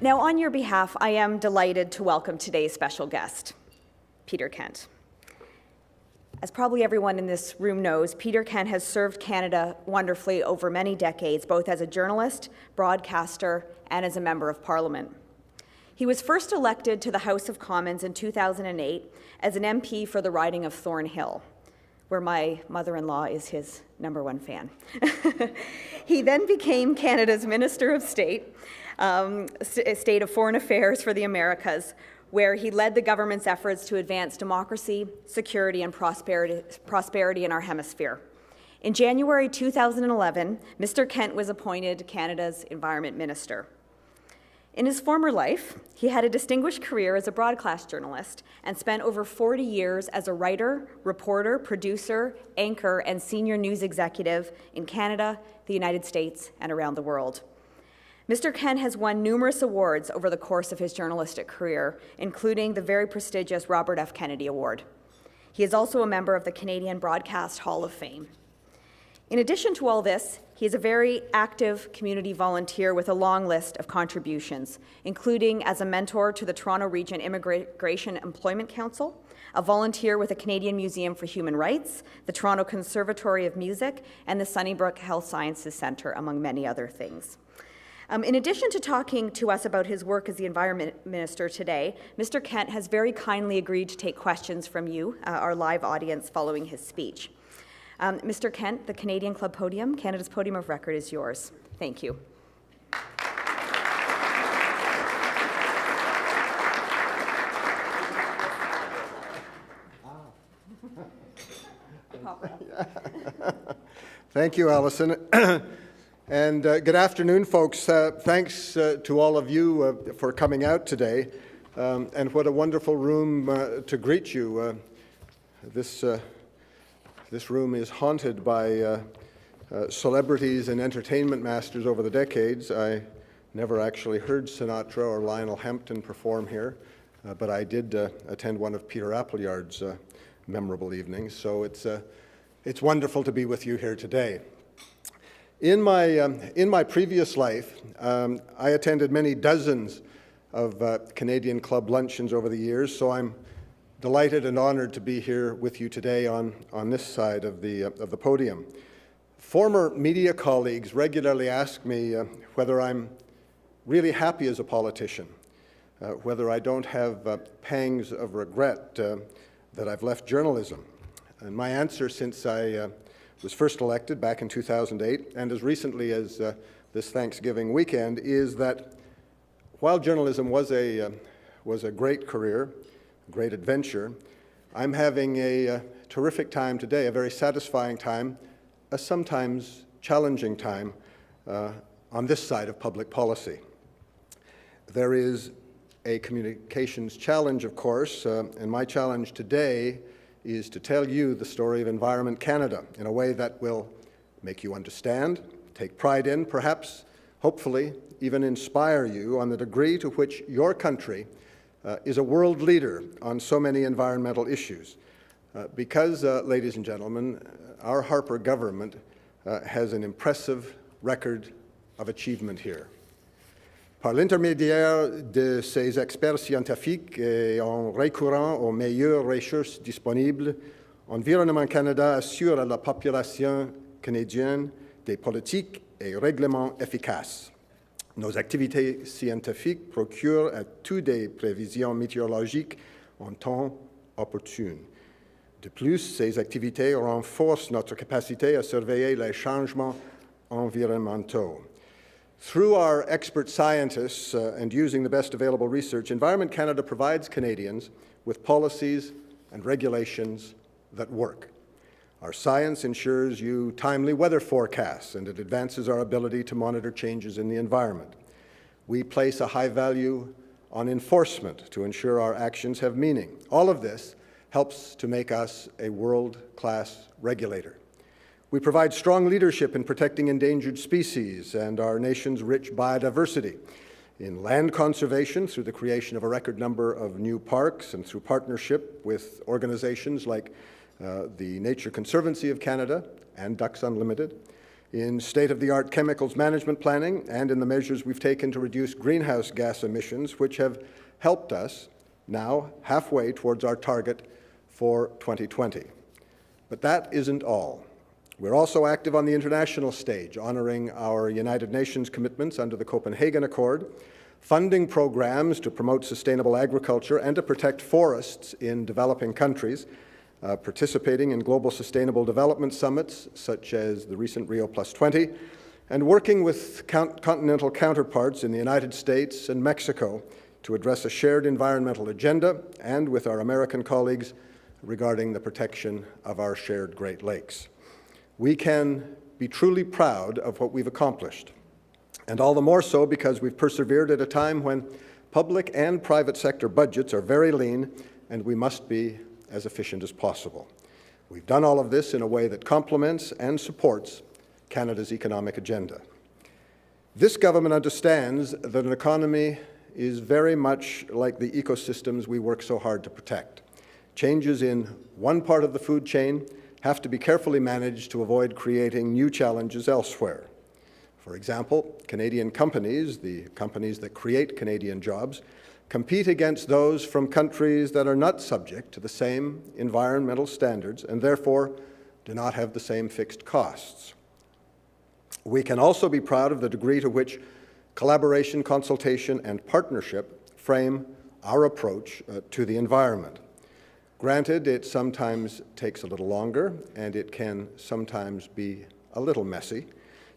Now, on your behalf, I am delighted to welcome today's special guest, Peter Kent. As probably everyone in this room knows, Peter Kent has served Canada wonderfully over many decades, both as a journalist, broadcaster, and as a member of Parliament. He was first elected to the House of Commons in 2008 as an MP for the riding of Thornhill, where my mother-in-law is his #1 fan. He then became Canada's Minister of State of Foreign Affairs for the Americas, where he led the government's efforts to advance democracy, security, and prosperity in our hemisphere. In January 2011, Mr. Kent was appointed Canada's Environment Minister. In his former life, he had a distinguished career as a broadcast journalist and spent over 40 years as a writer, reporter, producer, anchor, and senior news executive in Canada, the United States, and around the world. Mr. Kent has won numerous awards over the course of his journalistic career, including the very prestigious Robert F. Kennedy Award. He is also a member of the Canadian Broadcast Hall of Fame. In addition to all this, he is a very active community volunteer with a long list of contributions, including as a mentor to the Toronto Region Immigration Employment Council, a volunteer with the Canadian Museum for Human Rights, the Toronto Conservatory of Music, and the Sunnybrook Health Sciences Centre, among many other things. In addition to talking to us about his work as the Environment Minister today, Mr. Kent has very kindly agreed to take questions from you, our live audience, following his speech. Mr. Kent, the Canadian Club podium, Canada's podium of record, is yours. Thank you. Thank you, Alison. And good afternoon, folks. Thanks to all of you for coming out today. And what a wonderful room to greet you. This room is haunted by celebrities and entertainment masters over the decades. I never actually heard Sinatra or Lionel Hampton perform here, but I did attend one of Peter Appleyard's memorable evenings. So it's wonderful to be with you here today. In my previous life, I attended many dozens of Canadian Club luncheons over the years, so I'm delighted and honored to be here with you today on this side of the podium. Former media colleagues regularly ask me whether I'm really happy as a politician, whether I don't have pangs of regret that I've left journalism. And my answer, since I was first elected back in 2008, and as recently as this Thanksgiving weekend, is that while journalism was a great career, a great adventure, I'm having a terrific time today, a very satisfying time, a sometimes challenging time on this side of public policy. There is a communications challenge, of course, and my challenge today is to tell you the story of Environment Canada in a way that will make you understand, take pride in, perhaps, hopefully, even inspire you on the degree to which your country is a world leader on so many environmental issues. Because, ladies and gentlemen, our Harper government has an impressive record of achievement here. Par l'intermédiaire de ses experts scientifiques et en recourant aux meilleures ressources disponibles, Environnement Canada assure à la population canadienne des politiques et règlements efficaces. Nos activités scientifiques procurent à tous des prévisions météorologiques en temps opportun. De plus, ces activités renforcent notre capacité à surveiller les changements environnementaux. Through our expert scientists and using the best available research, Environment Canada provides Canadians with policies and regulations that work. Our science ensures you timely weather forecasts, and it advances our ability to monitor changes in the environment. We place a high value on enforcement to ensure our actions have meaning. All of this helps to make us a world-class regulator. We provide strong leadership in protecting endangered species and our nation's rich biodiversity, in land conservation through the creation of a record number of new parks and through partnership with organizations like the Nature Conservancy of Canada and Ducks Unlimited, in state-of-the-art chemicals management planning, and in the measures we've taken to reduce greenhouse gas emissions, which have helped us now halfway towards our target for 2020. But that isn't all. We're also active on the international stage, honoring our United Nations commitments under the Copenhagen Accord, funding programs to promote sustainable agriculture and to protect forests in developing countries, participating in global sustainable development summits, such as the recent Rio +20, and working with continental counterparts in the United States and Mexico to address a shared environmental agenda, and with our American colleagues regarding the protection of our shared Great Lakes. We can be truly proud of what we've accomplished, and all the more so because we've persevered at a time when public and private sector budgets are very lean, and we must be as efficient as possible. We've done all of this in a way that complements and supports Canada's economic agenda. This government understands that an economy is very much like the ecosystems we work so hard to protect. Changes in one part of the food chain have to be carefully managed to avoid creating new challenges elsewhere. For example, Canadian companies, the companies that create Canadian jobs, compete against those from countries that are not subject to the same environmental standards and therefore do not have the same fixed costs. We can also be proud of the degree to which collaboration, consultation, and partnership frame our approach to the environment. Granted, it sometimes takes a little longer, and it can sometimes be a little messy,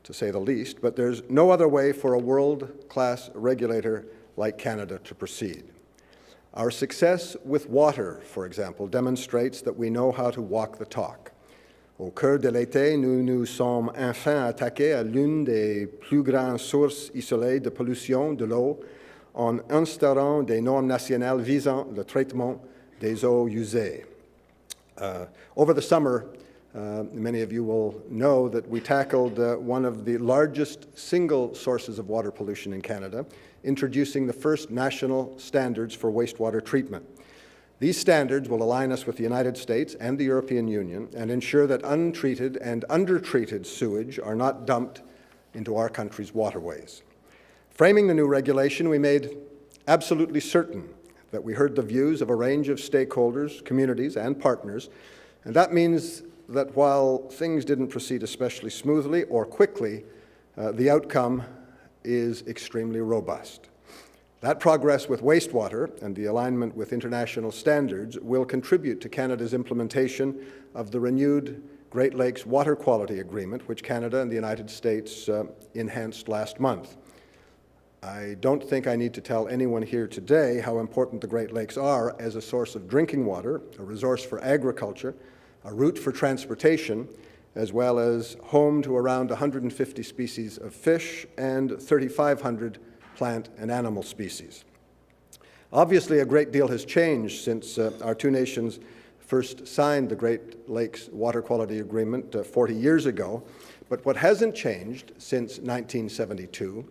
to say the least, but there's no other way for a world-class regulator like Canada to proceed. Our success with water, for example, demonstrates that we know how to walk the talk. Au cœur de l'été, nous nous sommes enfin attaqués à l'une des plus grandes sources isolées de pollution de l'eau en instaurant des normes nationales visant le traitement des eaux usées. Over the summer, many of you will know that we tackled one of the largest single sources of water pollution in Canada, introducing the first national standards for wastewater treatment. These standards will align us with the United States and the European Union and ensure that untreated and undertreated sewage are not dumped into our country's waterways. Framing the new regulation, we made absolutely certain that we heard the views of a range of stakeholders, communities, and partners, and that means that while things didn't proceed especially smoothly or quickly, the outcome is extremely robust. That progress with wastewater and the alignment with international standards will contribute to Canada's implementation of the renewed Great Lakes Water Quality Agreement, which Canada and the United States enhanced last month. I don't think I need to tell anyone here today how important the Great Lakes are as a source of drinking water, a resource for agriculture, a route for transportation, as well as home to around 150 species of fish and 3,500 plant and animal species. Obviously, a great deal has changed since our two nations first signed the Great Lakes Water Quality Agreement 40 years ago, but what hasn't changed since 1972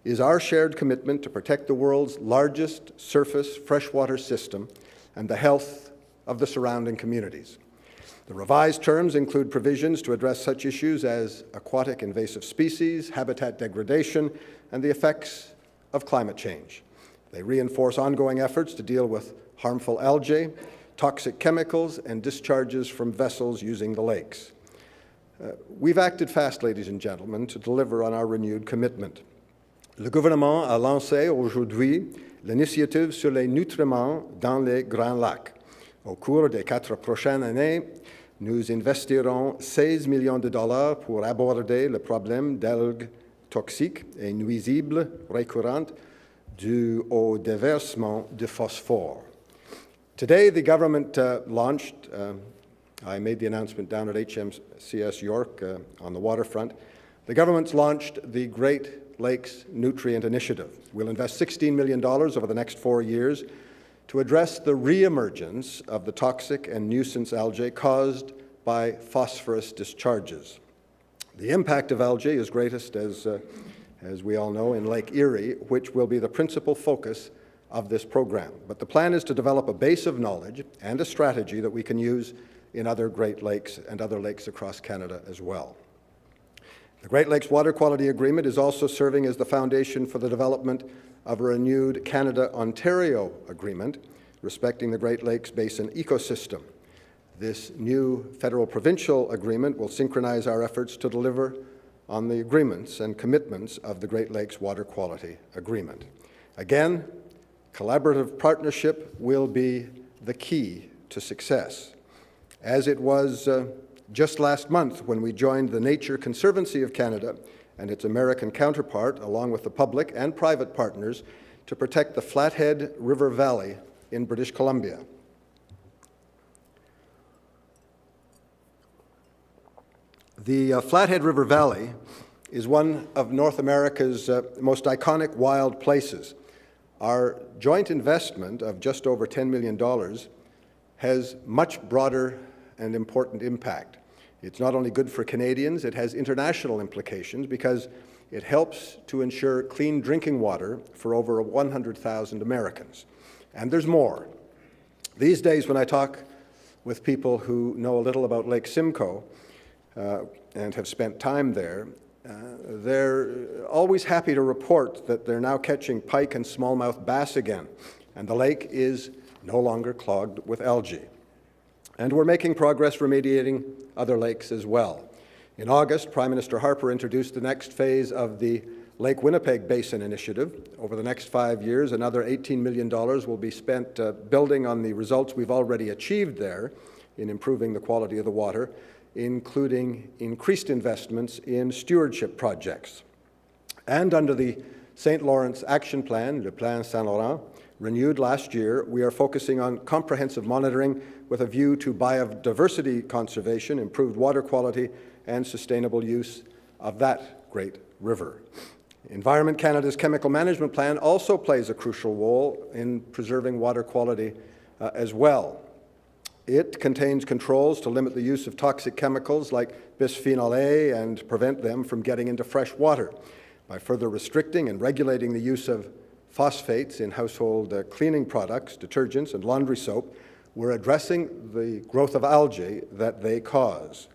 is our shared commitment to protect the world's largest surface freshwater system and the health of the surrounding communities. The revised terms include provisions to address such issues as aquatic invasive species, habitat degradation, and the effects of climate change. They reinforce ongoing efforts to deal with harmful algae, toxic chemicals, and discharges from vessels using the lakes. We've acted fast, ladies and gentlemen, to deliver on our renewed commitment. Le gouvernement a lancé aujourd'hui l'initiative sur les nutriments dans les Grands Lacs. Au cours des 4 prochaines années, nous investirons 16 millions de dollars pour aborder le problème d'algues toxiques et nuisibles récurrentes dû au déversement de phosphore. Today, the government launched, I made the announcement down at HMCS York on the waterfront, the government's launched the Great Lakes Nutrient Initiative. We'll invest $16 million over the next 4 years to address the re-emergence of the toxic and nuisance algae caused by phosphorus discharges. The impact of algae is greatest, as we all know, in Lake Erie, which will be the principal focus of this program. But the plan is to develop a base of knowledge and a strategy that we can use in other Great Lakes and other lakes across Canada as well. The Great Lakes Water Quality Agreement is also serving as the foundation for the development of a renewed Canada-Ontario agreement respecting the Great Lakes Basin ecosystem. This new federal-provincial agreement will synchronize our efforts to deliver on the agreements and commitments of the Great Lakes Water Quality Agreement. Again, collaborative partnership will be the key to success, as it was just last month when we joined the Nature Conservancy of Canada and its American counterpart, along with the public and private partners, to protect the Flathead River Valley in British Columbia. The Flathead River Valley is one of North America's most iconic wild places. Our joint investment of just over $10 million has much broader and important impact. It's not only good for Canadians, it has international implications because it helps to ensure clean drinking water for over 100,000 Americans. And there's more. These days, when I talk with people who know a little about Lake Simcoe and have spent time there, they're always happy to report that they're now catching pike and smallmouth bass again, and the lake is no longer clogged with algae. And we're making progress remediating other lakes as well. In August, Prime Minister Harper introduced the next phase of the Lake Winnipeg Basin Initiative. Over the next 5 years, another $18 million will be spent building on the results we've already achieved there in improving the quality of the water, including increased investments in stewardship projects. And under the St. Lawrence Action Plan, Le Plan Saint-Laurent, renewed last year, we are focusing on comprehensive monitoring with a view to biodiversity conservation, improved water quality, and sustainable use of that great river. Environment Canada's Chemical Management Plan also plays a crucial role in preserving water quality as well. It contains controls to limit the use of toxic chemicals like bisphenol A and prevent them from getting into fresh water. By further restricting and regulating the use of phosphates in household cleaning products, detergents, and laundry soap, we're addressing the growth of algae that they cause.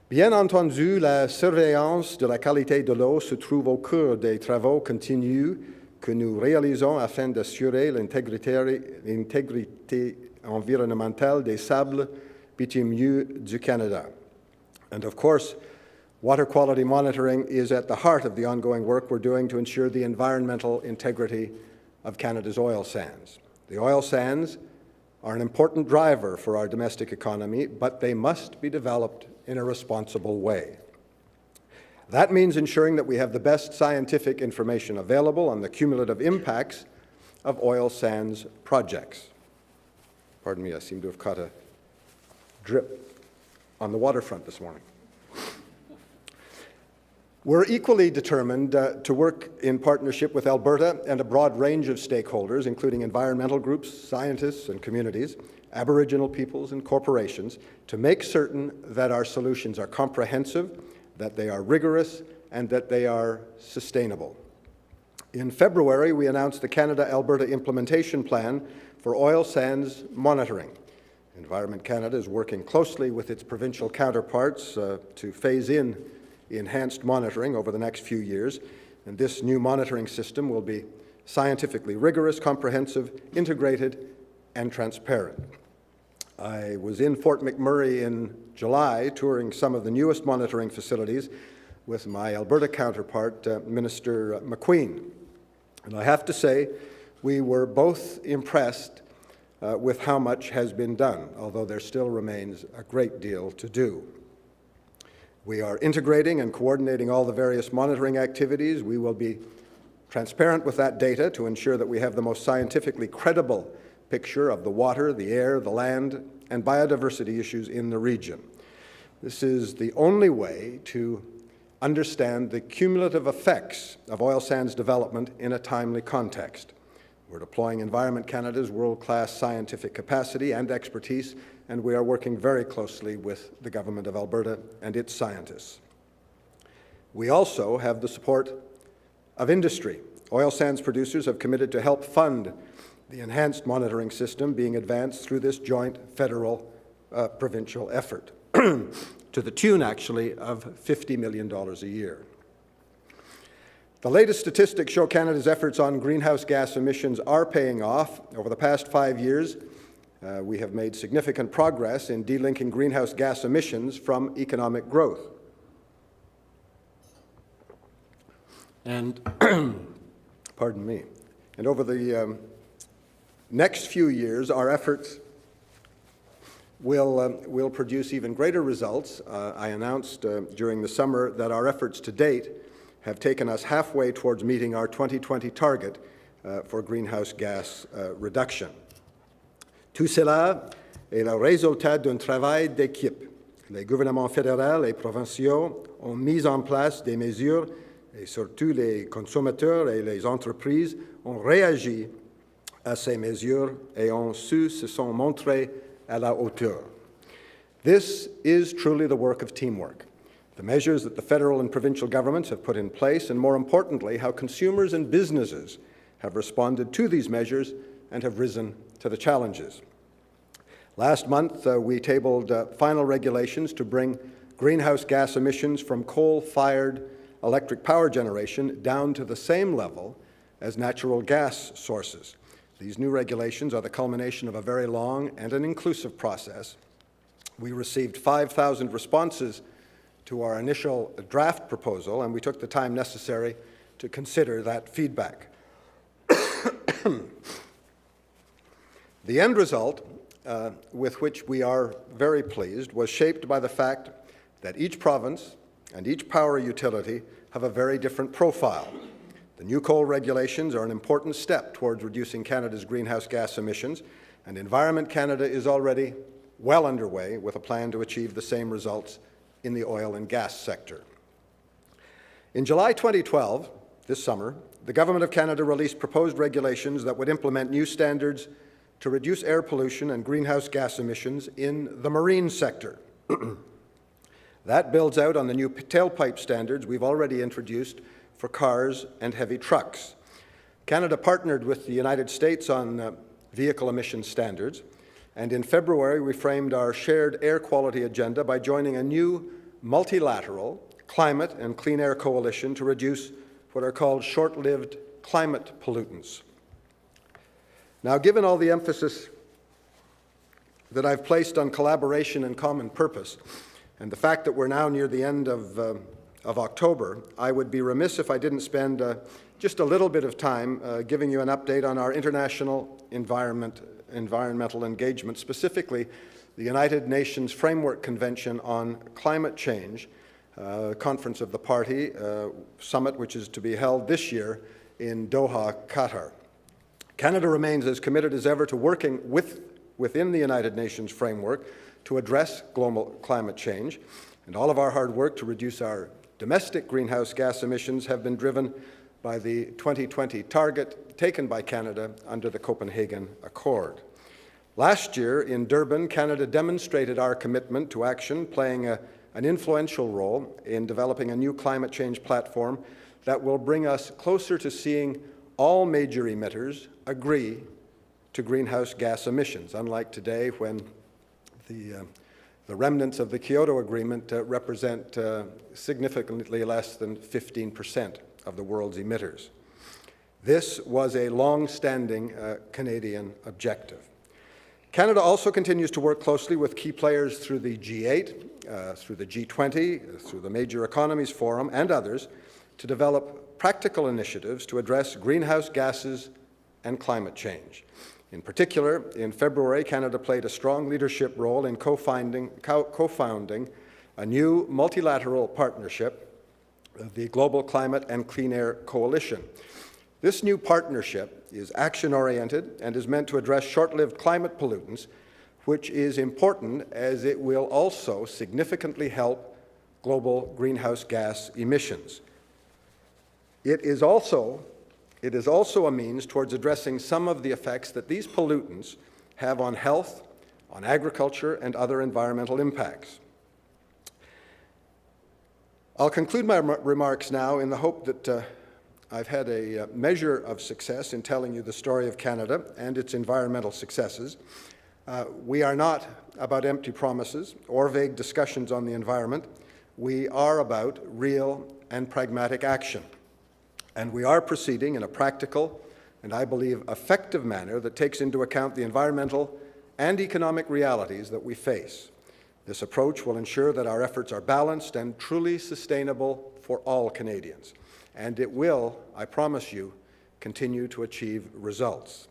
Bien entendu, la surveillance de la qualité de l'eau se trouve au cœur des travaux continus que nous réalisons afin d'assurer l'intégrité environnementale des sables bitumineux du Canada. And of course, water quality monitoring is at the heart of the ongoing work we're doing to ensure the environmental integrity of Canada's oil sands. The oil sands are an important driver for our domestic economy, but they must be developed in a responsible way. That means ensuring that we have the best scientific information available on the cumulative impacts of oil sands projects. Pardon me, I seem to have caught a drip on the waterfront this morning. We're equally determined to work in partnership with Alberta and a broad range of stakeholders, including environmental groups, scientists and communities, Aboriginal peoples and corporations, to make certain that our solutions are comprehensive, that they are rigorous, and that they are sustainable. In February, we announced the Canada-Alberta Implementation Plan for Oil Sands Monitoring. Environment Canada is working closely with its provincial counterparts to phase in enhanced monitoring over the next few years, and this new monitoring system will be scientifically rigorous, comprehensive, integrated, and transparent. I was in Fort McMurray in July touring some of the newest monitoring facilities with my Alberta counterpart, Minister McQueen. And I have to say, we were both impressed with how much has been done, although there still remains a great deal to do. We are integrating and coordinating all the various monitoring activities. We will be transparent with that data to ensure that we have the most scientifically credible picture of the water, the air, the land, and biodiversity issues in the region. This is the only way to understand the cumulative effects of oil sands development in a timely context. We're deploying Environment Canada's world-class scientific capacity and expertise, and we are working very closely with the Government of Alberta and its scientists. We also have the support of industry. Oil sands producers have committed to help fund the enhanced monitoring system being advanced through this joint federal-provincial effort. to the tune, actually, of $50 million a year. The latest statistics show Canada's efforts on greenhouse gas emissions are paying off. Over the past 5 years, we have made significant progress in delinking greenhouse gas emissions from economic growth. And, pardon me, and over the next few years, our efforts will produce even greater results. I announced during the summer that our efforts to date have taken us halfway towards meeting our 2020 target for greenhouse gas reduction. Tout cela est le résultat d'un travail d'équipe. Les gouvernements fédéraux et provinciaux ont mis en place des mesures et surtout les consommateurs et les entreprises ont réagi à ces mesures et ont su se sont montrés à la hauteur. This is truly the work of teamwork. The measures that the federal and provincial governments have put in place, and more importantly, how consumers and businesses have responded to these measures and have risen to the challenges. Last month, we tabled final regulations to bring greenhouse gas emissions from coal-fired electric power generation down to the same level as natural gas sources. These new regulations are the culmination of a very long and an inclusive process. We received 5,000 responses to our initial draft proposal, and we took the time necessary to consider that feedback. The end result, with which we are very pleased, was shaped by the fact that each province and each power utility have a very different profile. The new coal regulations are an important step towards reducing Canada's greenhouse gas emissions, and Environment Canada is already well underway with a plan to achieve the same results in the oil and gas sector. In July 2012, this summer, the Government of Canada released proposed regulations that would implement new standards to reduce air pollution and greenhouse gas emissions in the marine sector. That builds out on the new tailpipe standards we've already introduced for cars and heavy trucks. Canada partnered with the United States on vehicle emission standards, and in February we framed our shared air quality agenda by joining a new multilateral climate and clean air coalition to reduce what are called short-lived climate pollutants. Now, given all the emphasis that I've placed on collaboration and common purpose, and the fact that we're now near the end of October, I would be remiss if I didn't spend just a little bit of time giving you an update on our international environmental engagement, specifically the United Nations Framework Convention on Climate Change, Conference of the Party Summit, which is to be held this year in Doha, Qatar. Canada remains as committed as ever to working within the United Nations framework to address global climate change, and all of our hard work to reduce our domestic greenhouse gas emissions have been driven by the 2020 target taken by Canada under the Copenhagen Accord. Last year in Durban, Canada demonstrated our commitment to action, playing an influential role in developing a new climate change platform that will bring us closer to seeing all major emitters agree to greenhouse gas emissions, unlike today when the remnants of the Kyoto Agreement represent significantly less than 15% of the world's emitters. This was a long-standing Canadian objective. Canada also continues to work closely with key players through the G8, through the G20, through the Major Economies Forum, and others to develop practical initiatives to address greenhouse gases and climate change. In particular, in February, Canada played a strong leadership role in co-founding a new multilateral partnership, the Global Climate and Clean Air Coalition. This new partnership is action-oriented and is meant to address short-lived climate pollutants, which is important as it will also significantly help global greenhouse gas emissions. It is also a means towards addressing some of the effects that these pollutants have on health, on agriculture, and other environmental impacts. I'll conclude my remarks now in the hope that I've had a measure of success in telling you the story of Canada and its environmental successes. We are not about empty promises or vague discussions on the environment. We are about real and pragmatic action. And we are proceeding in a practical and, I believe, effective manner that takes into account the environmental and economic realities that we face. This approach will ensure that our efforts are balanced and truly sustainable for all Canadians. And it will, I promise you, continue to achieve results.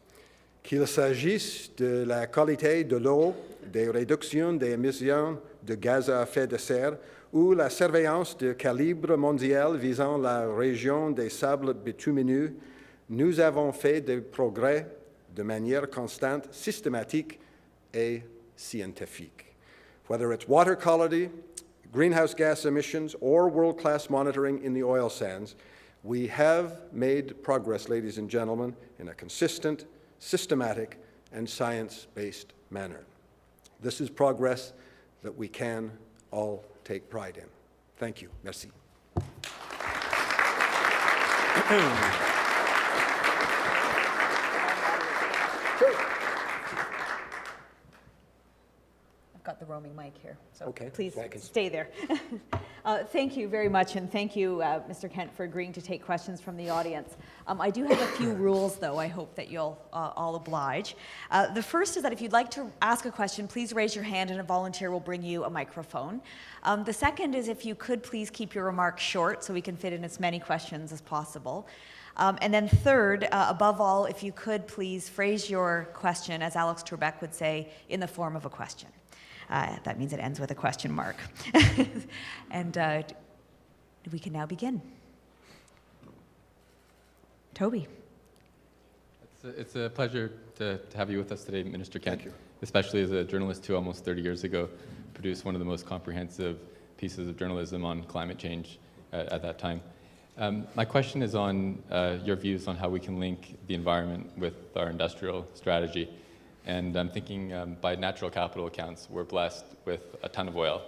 Qu'il s'agisse de la qualité de l'eau, des réductions des émissions de gaz à effet de serre ou la surveillance de calibre mondial visant la région des sables bitumineux, nous avons fait des progrès de manière constante, systématique et scientifique. Whether it's water quality, greenhouse gas emissions, or world-class monitoring in the oil sands, we have made progress, ladies and gentlemen, in a consistent, systematic, and science-based manner. This is progress that we can all take pride in. Thank you. Merci. I've got the roaming mic here, so Okay, please well, stay there. Thank you very much, and thank you, Mr. Kent, for agreeing to take questions from the audience. I do have a few rules, though, I hope that you'll all oblige. The first is that if you'd like to ask a question, please raise your hand and a volunteer will bring you a microphone. The second is if you could please keep your remarks short so we can fit in as many questions as possible. And then third, above all, if you could please phrase your question, as Alex Trebek would say, in the form of a question. That means it ends with a question mark. And we can now begin. Toby. It's a pleasure to have you with us today, Minister Kent. Thank you. Especially as a journalist who almost 30 years ago produced one of the most comprehensive pieces of journalism on climate change at that time. My question is on your views on how we can link the environment with our industrial strategy. And I'm thinking by natural capital accounts, we're blessed with a ton of oil,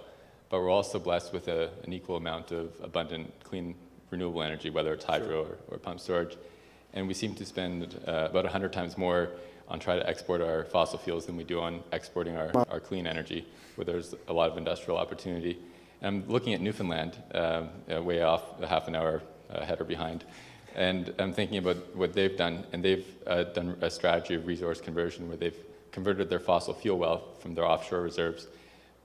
but we're also blessed with an equal amount of abundant, clean, renewable energy, whether it's hydro or pumped storage. And we seem to spend about 100 times more on trying to export our fossil fuels than we do on exporting our clean energy, where there's a lot of industrial opportunity. And I'm looking at Newfoundland, way off, half an hour ahead or behind. And I'm thinking about what they've done, and they've done a strategy of resource conversion where they've converted their fossil fuel wealth from their offshore reserves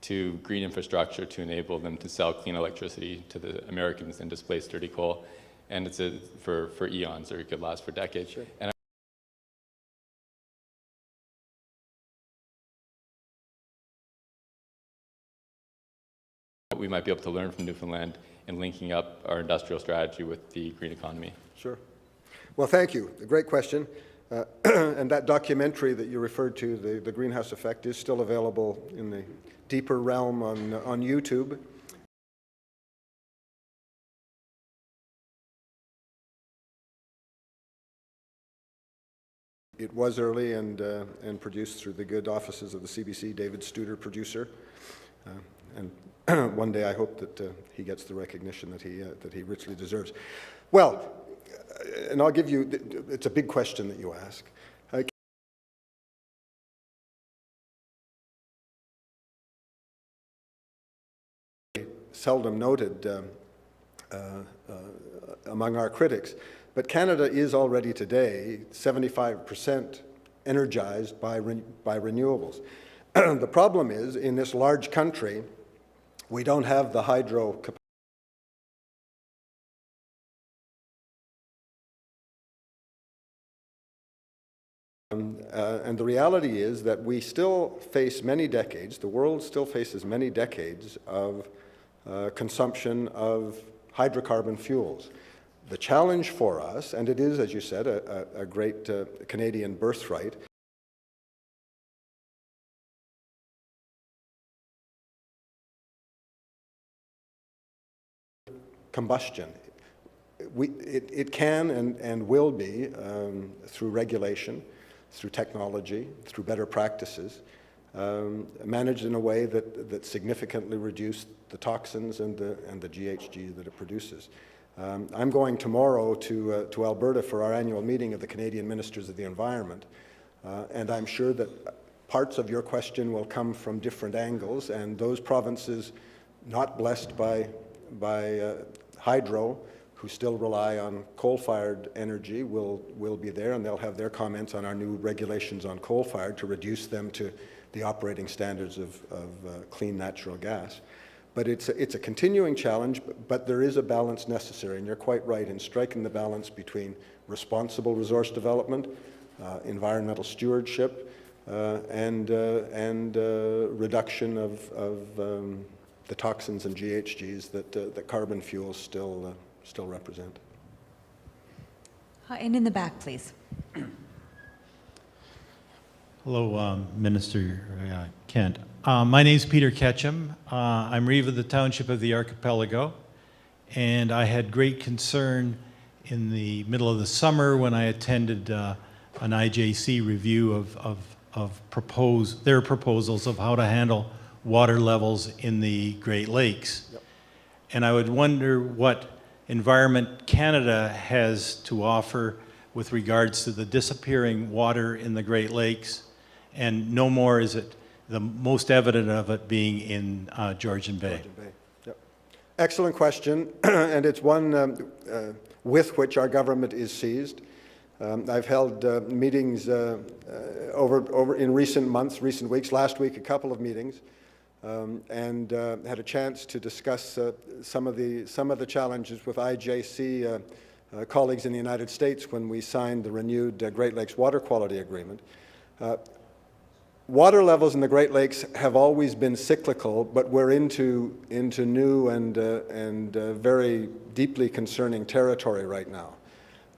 to green infrastructure to enable them to sell clean electricity to the Americans and displace dirty coal. And it's for eons, or it could last for decades. Sure. And we might be able to learn from Newfoundland in linking up our industrial strategy with the green economy. Sure. Well, thank you. A great question. And that documentary that you referred to, the Greenhouse Effect, is still available in the deeper realm on YouTube. It was early and produced through the good offices of the CBC, David Studer, producer. And one day I hope that he gets the recognition that he richly deserves. Well, and I'll give you, it's a big question that you ask. Seldom noted among our critics, but Canada is already today 75% energized by renewables. The problem is, in this large country, we don't have the hydro capacity. And the reality is that we still face many decades, the world still faces many decades of consumption of hydrocarbon fuels. The challenge for us, and it is, as you said, a great Canadian birthright, combustion. It can and will be, through regulation, through technology, through better practices, managed in a way that significantly reduce the toxins and the GHG that it produces. I'm going tomorrow to Alberta for our annual meeting of the Canadian Ministers of the Environment, and I'm sure that parts of your question will come from different angles, and those provinces not blessed by hydro, who still rely on coal-fired energy, will be there, and they'll have their comments on our new regulations on coal-fired to reduce them to the operating standards of clean natural gas. But it's a continuing challenge, but there is a balance necessary, and you're quite right in striking the balance between responsible resource development, environmental stewardship, and reduction of the toxins and GHGs that carbon fuels still represent. And in the back, please. Hello, Minister Kent. My name is Peter Ketchum. I'm Reeve of the Township of the Archipelago, and I had great concern in the middle of the summer when I attended an IJC review of their proposals of how to handle water levels in the Great Lakes. Yep. And I would wonder what Environment Canada has to offer with regards to the disappearing water in the Great Lakes, and no more is it the most evident of it being in Georgian Bay. Georgian Bay. Yep. Excellent question, and it's one with which our government is seized. I've held meetings over in recent months, recent weeks, last week a couple of meetings, and had a chance to discuss some of the challenges with IJC colleagues in the United States when we signed the renewed Great Lakes Water Quality Agreement. Water levels in the Great Lakes have always been cyclical, but we're into new and very deeply concerning territory right now.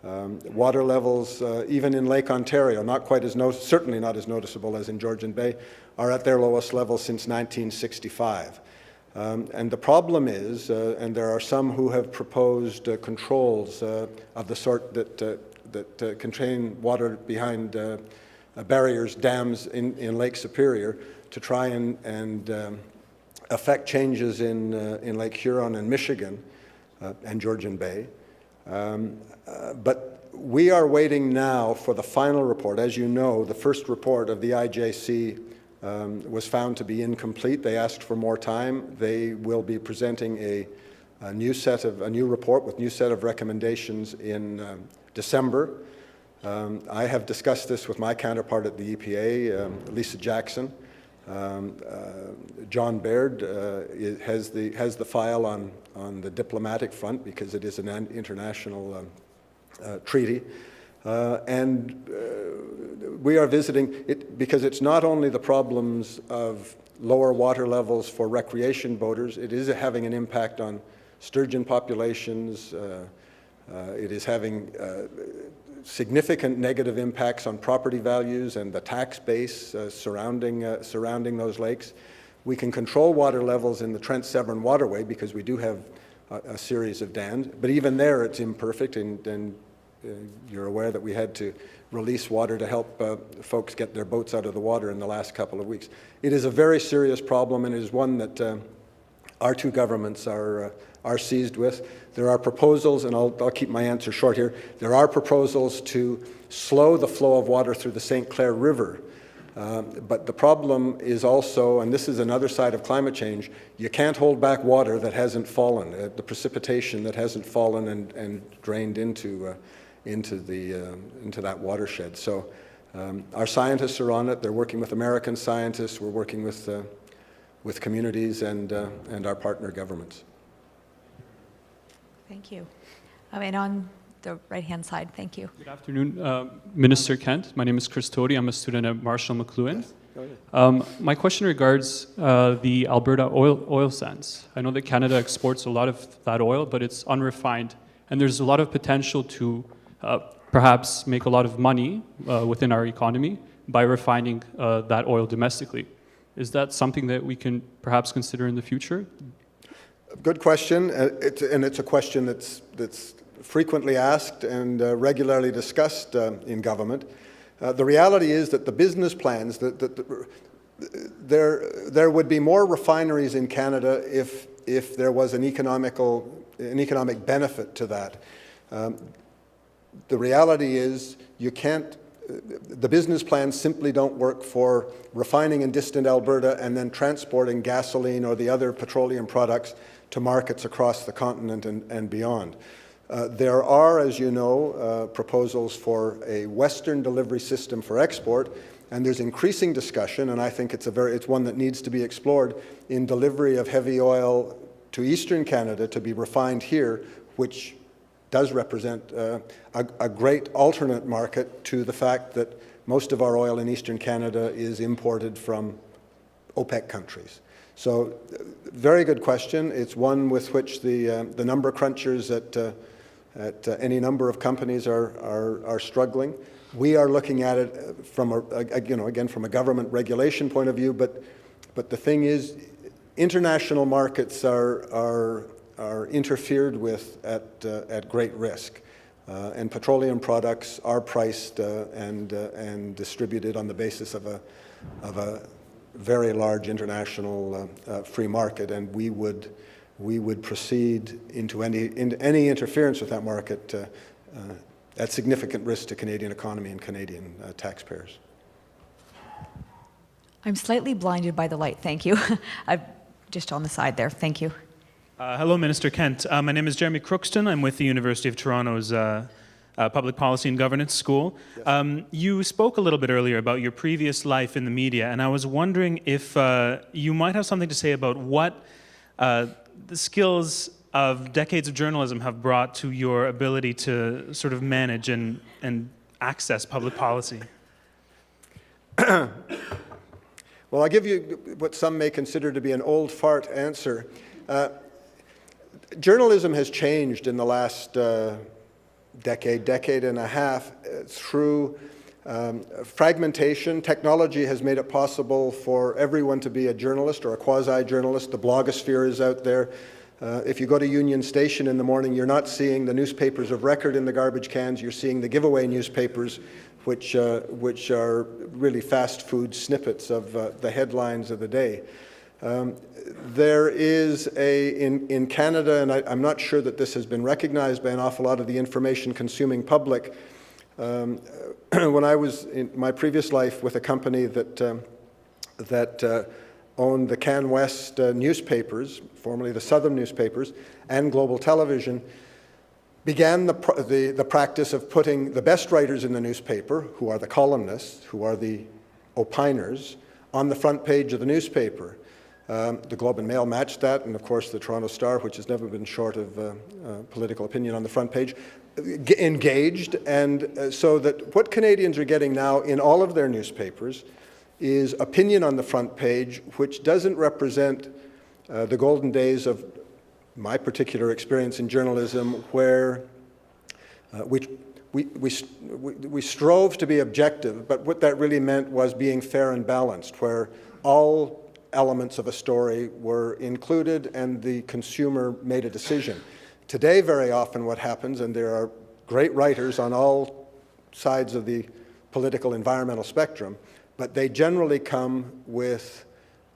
Water levels, even in Lake Ontario, not quite as certainly not as noticeable as in Georgian Bay, are at their lowest level since 1965. And the problem is, and there are some who have proposed controls of the sort that contain water behind barriers, dams in Lake Superior to try and affect changes in Lake Huron and Michigan and Georgian Bay. But we are waiting now for the final report. As you know, the first report of the IJC was found to be incomplete. They asked for more time. They will be presenting a new report with new set of recommendations in December. I have discussed this with my counterpart at the EPA, Lisa Jackson. John Baird has the file on the diplomatic front because it is an international treaty. And we are visiting it because it's not only the problems of lower water levels for recreation boaters, it is having an impact on sturgeon populations. It is having significant negative impacts on property values and the tax base surrounding those lakes. We can control water levels in the Trent Severn Waterway because we do have a series of dams, but even there it's imperfect, and you're aware that we had to release water to help folks get their boats out of the water in the last couple of weeks. It is a very serious problem, and it is one that our two governments are seized with. There are proposals, and I'll keep my answer short here, there are proposals to slow the flow of water through the St. Clair River. But the problem is also, and this is another side of climate change, you can't hold back water that hasn't fallen, the precipitation that hasn't fallen and drained into that watershed. So our scientists are on it. They're working with American scientists. We're working with communities and our partner governments. Thank you. And on the right-hand side, thank you. Good afternoon, Minister Kent. My name is Chris Tody. I'm a student at Marshall McLuhan. Yes, go ahead. My question regards the Alberta oil sands. I know that Canada exports a lot of that oil, but it's unrefined, and there's a lot of potential to perhaps make a lot of money within our economy by refining that oil domestically. Is that something that we can perhaps consider in the future? Good question, and it's a question that's frequently asked and regularly discussed in government. The reality is that the business plans, there would be more refineries in Canada if there was an economic benefit to that. The reality is you can't the business plans simply don't work for refining in distant Alberta and then transporting gasoline or the other petroleum products to markets across the continent and beyond. There are, as you know, proposals for a Western delivery system for export, and there's increasing discussion, and I think it's one that needs to be explored in delivery of heavy oil to Eastern Canada to be refined here, which does represent a great alternate market to the fact that most of our oil in Eastern Canada is imported from OPEC countries. So, very good question. It's one with which the number crunchers at any number of companies are struggling. We are looking at it from again from a government regulation point of view, but the thing is, international markets are interfered with at great risk, and petroleum products are priced and distributed on the basis of a very large international free market, and we would proceed into any interference with that market at significant risk to Canadian economy and Canadian taxpayers. I'm slightly blinded by the light, thank you. I'm just on the side there, thank you. Hello, Minister Kent. My name is Jeremy Crookston. I'm with the University of Toronto's Public Policy and Governance School. Yes. You spoke a little bit earlier about your previous life in the media, and I was wondering if you might have something to say about what the skills of decades of journalism have brought to your ability to sort of manage and access public policy. Well, I'll give you what some may consider to be an old fart answer. Journalism has changed in the last decade and a half through fragmentation. Technology has made it possible for everyone to be a journalist or a quasi-journalist. The blogosphere is out there. If you go to Union Station in the morning, you're not seeing the newspapers of record in the garbage cans. You're seeing the giveaway newspapers, which are really fast food snippets of the headlines of the day. There is in Canada, and I'm not sure that this has been recognized by an awful lot of the information-consuming public. When I was in my previous life with a company that owned the Can West newspapers, formerly the Southern newspapers, and Global Television, began the practice of putting the best writers in the newspaper, who are the columnists, who are the opiners, on the front page of the newspaper. The Globe and Mail matched that, and of course the Toronto Star, which has never been short of political opinion on the front page, engaged, and so that what Canadians are getting now in all of their newspapers is opinion on the front page, which doesn't represent the golden days of my particular experience in journalism, where we strove to be objective, but what that really meant was being fair and balanced, where all elements of a story were included and the consumer made a decision. Today, very often what happens, and there are great writers on all sides of the political environmental spectrum, but they generally come with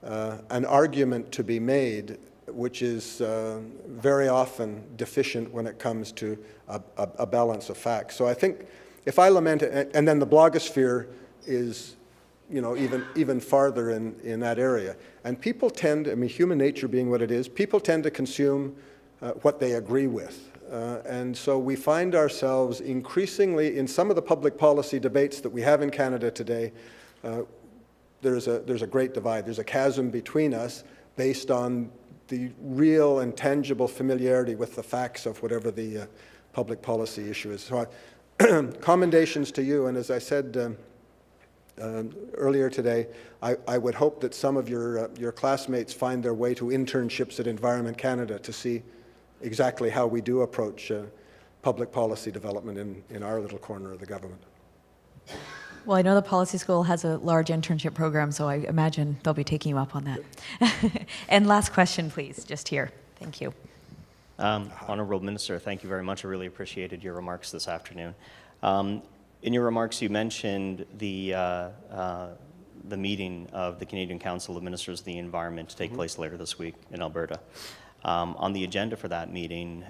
an argument to be made which is very often deficient when it comes to a balance of facts. So I think if I lament it, and then the blogosphere is, you know, even farther in that area. And people tend, I mean, human nature being what it is, people tend to consume what they agree with. And so we find ourselves increasingly, in some of the public policy debates that we have in Canada today, there's a great divide. There's a chasm between us based on the real and tangible familiarity with the facts of whatever the public policy issue is. So commendations to you, and as I said earlier today, I would hope that some of your classmates find their way to internships at Environment Canada to see exactly how we do approach public policy development in our little corner of the government. Well, I know the Policy School has a large internship program, so I imagine they'll be taking you up on that. And last question, please, just here. Thank you. Honourable Minister, thank you very much. I really appreciated your remarks this afternoon. In your remarks, you mentioned the meeting of the Canadian Council of Ministers of the Environment to take place later this week in Alberta. On the agenda for that meeting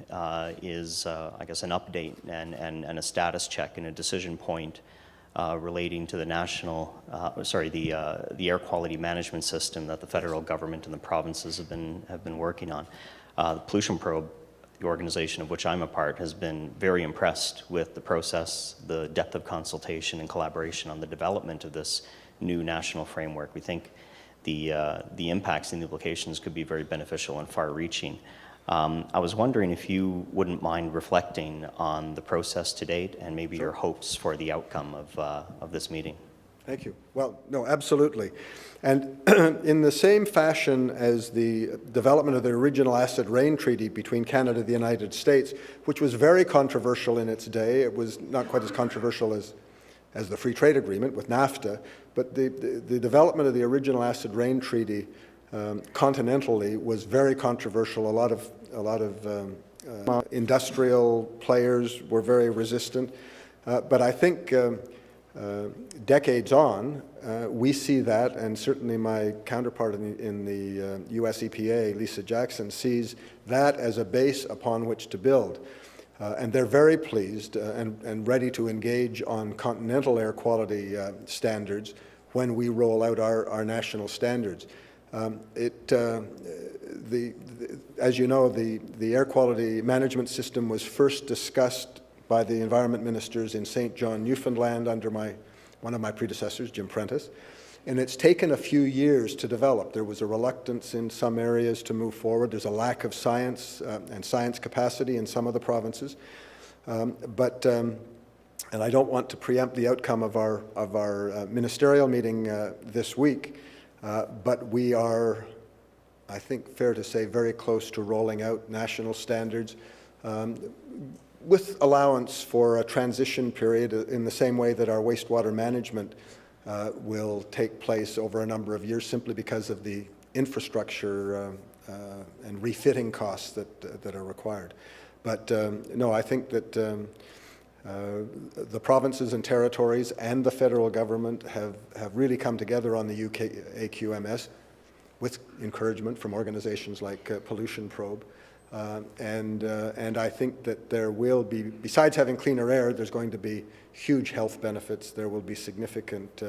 is, I guess, an update and a status check and a decision point relating to the the air quality management system that the federal government and the provinces have been working on. The Pollution Probe, the organization of which I'm a part, has been very impressed with the process, the depth of consultation and collaboration on the development of this new national framework. We think the impacts and the implications could be very beneficial and far-reaching. I was wondering if you wouldn't mind reflecting on the process to date and maybe your hopes for the outcome of this meeting. Thank you. Well, no, absolutely. And in the same fashion as the development of the original Acid Rain Treaty between Canada and the United States, which was very controversial in its day, it was not quite as controversial as the Free Trade Agreement with NAFTA, but the development of the original Acid Rain Treaty continentally was very controversial. A lot of industrial players were very resistant, but I think decades on, we see that, and certainly my counterpart in the US EPA, Lisa Jackson, sees that as a base upon which to build. And they're very pleased and ready to engage on continental air quality standards when we roll out our national standards. As you know, the air quality management system was first discussed by the environment ministers in St. John, Newfoundland, under one of my predecessors, Jim Prentice. And it's taken a few years to develop. There was a reluctance in some areas to move forward. There's a lack of science and science capacity in some of the provinces. And I don't want to preempt the outcome of our ministerial meeting this week, but we are, I think, fair to say, very close to rolling out national standards with allowance for a transition period in the same way that our wastewater management will take place over a number of years, simply because of the infrastructure and refitting costs that are required. But no, I think that the provinces and territories and the federal government have really come together on the UK AQMS with encouragement from organizations like Pollution Probe. And I think that there will be, besides having cleaner air, there's going to be huge health benefits. There will be significant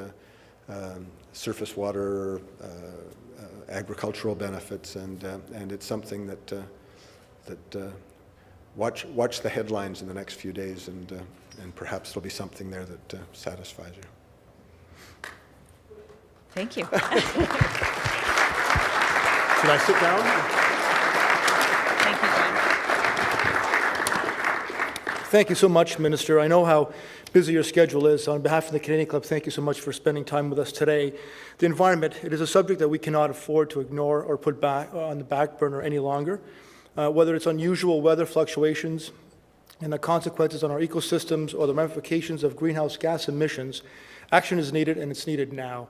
surface water, agricultural benefits, and it's something that watch the headlines in the next few days, and perhaps there'll be something there that satisfies you. Thank you. Should I sit down? Thank you so much, Minister. I know how busy your schedule is. On behalf of the Canadian Club, thank you so much for spending time with us today. The environment, it is a subject that we cannot afford to ignore or put back on the back burner any longer. Whether it's unusual weather fluctuations and the consequences on our ecosystems or the ramifications of greenhouse gas emissions, action is needed, and it's needed now.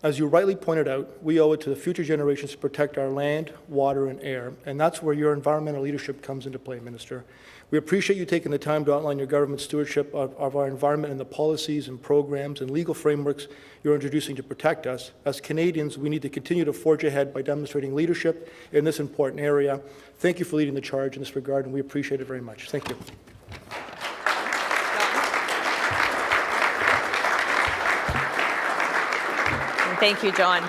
As you rightly pointed out, we owe it to the future generations to protect our land, water, and air, and that's where your environmental leadership comes into play, Minister. We appreciate you taking the time to outline your government's stewardship of our environment and the policies and programs and legal frameworks you're introducing to protect us. As Canadians, we need to continue to forge ahead by demonstrating leadership in this important area. Thank you for leading the charge in this regard, and we appreciate it very much. Thank you. Thank you, John.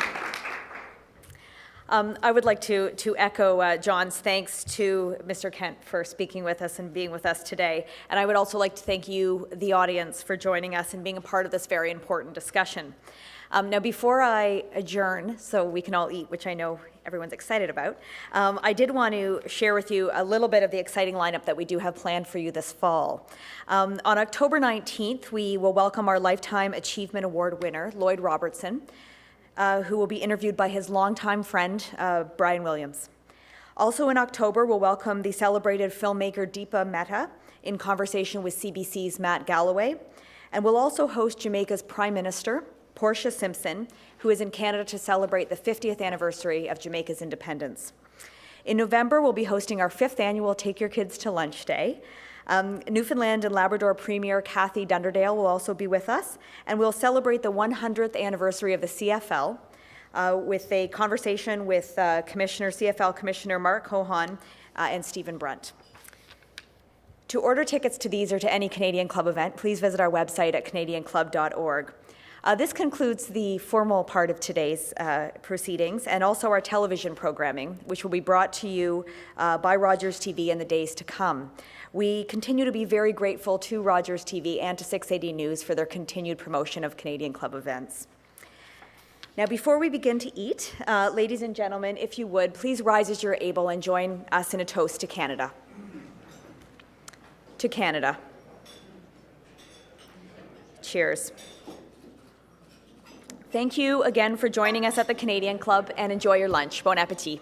I would like to echo John's thanks to Mr. Kent for speaking with us and being with us today. And I would also like to thank you, the audience, for joining us and being a part of this very important discussion. Now, before I adjourn, so we can all eat, which I know everyone's excited about, I did want to share with you a little bit of the exciting lineup that we do have planned for you this fall. On October 19th, we will welcome our Lifetime Achievement Award winner, Lloyd Robertson, who will be interviewed by his longtime friend, Brian Williams. Also in October, we'll welcome the celebrated filmmaker Deepa Mehta in conversation with CBC's Matt Galloway. And we'll also host Jamaica's Prime Minister, Portia Simpson, who is in Canada to celebrate the 50th anniversary of Jamaica's independence. In November, we'll be hosting our 5th annual Take Your Kids to Lunch Day. Newfoundland and Labrador Premier Kathy Dunderdale will also be with us, and we'll celebrate the 100th anniversary of the CFL with a conversation with CFL Commissioner Mark Cohan and Stephen Brunt. To order tickets to these or to any Canadian Club event, please visit our website at canadianclub.org. This concludes the formal part of today's proceedings and also our television programming, which will be brought to you by Rogers TV in the days to come. We continue to be very grateful to Rogers TV and to 680 News for their continued promotion of Canadian Club events. Now, before we begin to eat, ladies and gentlemen, if you would, please rise as you're able and join us in a toast to Canada. To Canada. Cheers. Thank you again for joining us at the Canadian Club, and enjoy your lunch. Bon appétit.